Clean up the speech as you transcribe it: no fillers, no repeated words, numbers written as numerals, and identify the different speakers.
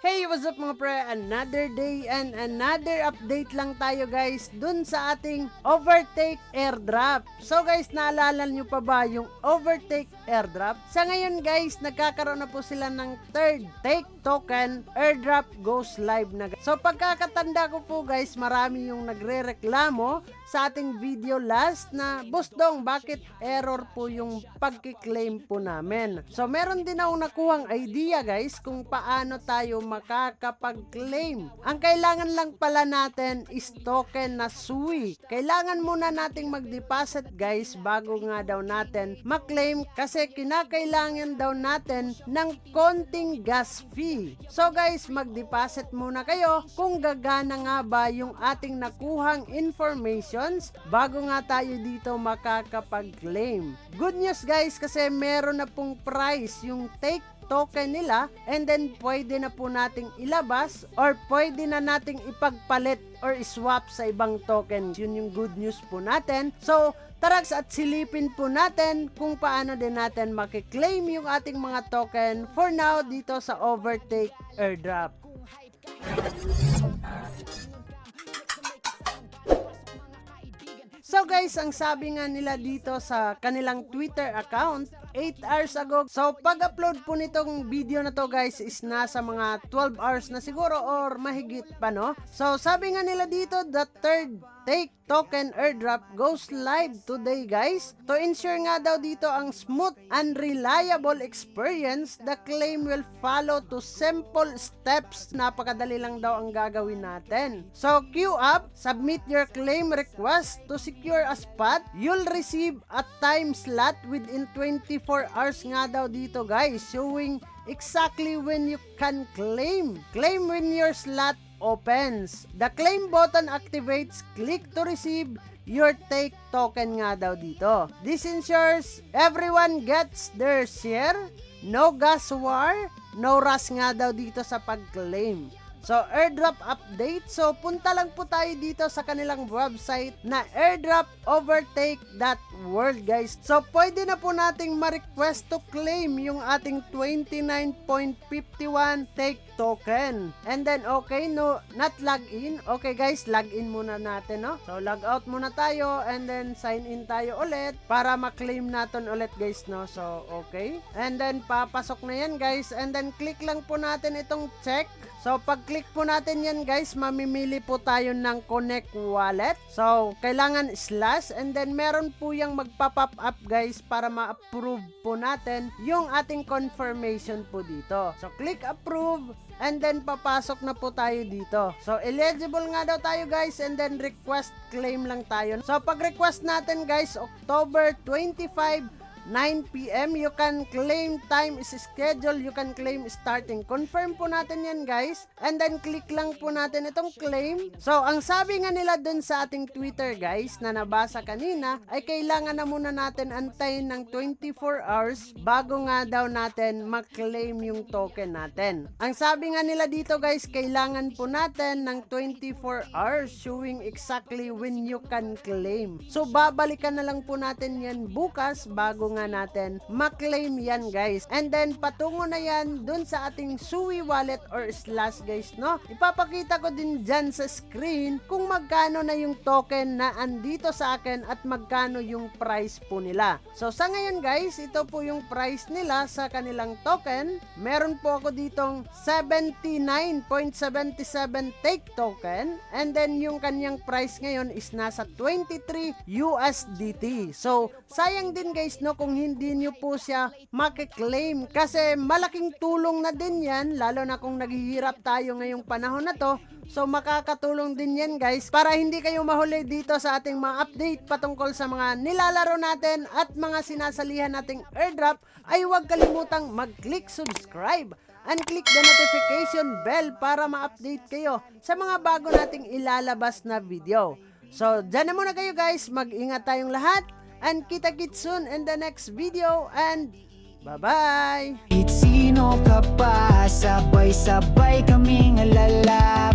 Speaker 1: Hey, what's up mga pre? Another day and another update lang tayo guys dun sa ating overtake airdrop. So guys, naalala nyo pa ba yung overtake airdrop? Sa ngayon guys, nagkakaroon na po sila ng third take token airdrop goes live na. So pagkakatanda ko po guys, marami yung nagre-reklamo sa ating video last na boss dong, bakit error po yung pagki-claim po namin. So meron din akong nakuhang idea guys kung paano tayo makakapag-claim. Ang kailangan lang pala natin is token na SUI. Kailangan muna nating mag-deposit guys bago nga daw natin ma-claim kasi kinakailangan daw natin ng konting gas fee. So guys, mag-deposit muna kayo kung gagana nga ba yung ating nakuhang informations bago nga tayo dito makakapag-claim. Good news guys kasi meron na pong price yung take token nila and then pwede na po nating ilabas or pwede na nating ipagpalit or swap sa ibang token. Yun yung good news po natin. So tarax at silipin po natin kung paano din natin makiklaim yung ating mga token for now dito sa overtake airdrop. So guys, ang sabi nga nila dito sa kanilang Twitter account 8 hours ago. So pag-upload po nitong video na to guys is nasa mga 12 hours na siguro or mahigit pa, no? So sabi nga nila dito, the third take token airdrop goes live today guys. To ensure nga daw dito ang smooth and reliable experience, the claim will follow to simple steps. Napakadali lang daw ang gagawin natin. So queue up, submit your claim request to secure a spot. You'll receive a time slot within 24 hours nga daw dito guys, showing exactly when you can claim. Claim when your slot opens. The claim button activates, click to receive your take token nga daw dito. This ensures everyone gets their share, no gas war, no rush nga daw dito sa pag-claim. So, airdrop update. So, punta lang po tayo dito sa kanilang website na airdropovertake.world guys. So, pwede na po nating ma-request to claim yung ating 29.51 take token. And then, okay, no, not log in. Okay guys, log in muna natin, no? So, log out muna tayo and then sign in tayo ulit para ma-claim natin ulit guys, no? So, okay. And then, papasok na yan guys. And then, click lang po natin itong check. So, pag-click po natin yan guys, mamimili po tayo ng connect wallet. So, kailangan slash and then meron po yung magpa-pop up guys para ma-approve po natin yung ating confirmation po dito. So, click approve and then papasok na po tayo dito. So, eligible nga daw tayo guys and then request claim lang tayo. So, pag-request natin guys, October 25, 9 PM, you can claim, time is scheduled, you can claim starting. Confirm po natin yan guys and then click lang po natin itong claim. So ang sabi nga nila dun sa ating Twitter guys na nabasa kanina ay kailangan na muna natin antayin ng 24 hours bago nga daw natin ma-claim yung token natin. Ang sabi nga nila dito guys, kailangan po natin ng 24 hours showing exactly when you can claim. So babalikan na lang po natin yan bukas bago nga natin ma-claim yan guys. And then patungo na yan dun sa ating SUI wallet or slash guys, no? Ipapakita ko din dyan sa screen kung magkano na yung token na andito sa akin at magkano yung price po nila. So sa ngayon guys, ito po yung price nila sa kanilang token. Meron po ako ditong 79.77 take token and then yung kanyang price ngayon is nasa 23 USDT. So sayang din guys, no, kung hindi nyo po siya makiklaim kasi malaking tulong na din yan lalo na kung naghihirap tayo ngayong panahon na to. So makakatulong din yan guys para hindi kayo mahuli dito sa ating mga update patungkol sa mga nilalaro natin at mga sinasalihan nating airdrop. Ay huwag kalimutang mag-click subscribe and click the notification bell para ma-update kayo sa mga bago nating ilalabas na video. So dyan na muna kayo guys, mag-ingat tayong lahat and kita-kits soon in the next video and bye-bye!
Speaker 2: Sino ka pa? Sabay-sabay kaming alala.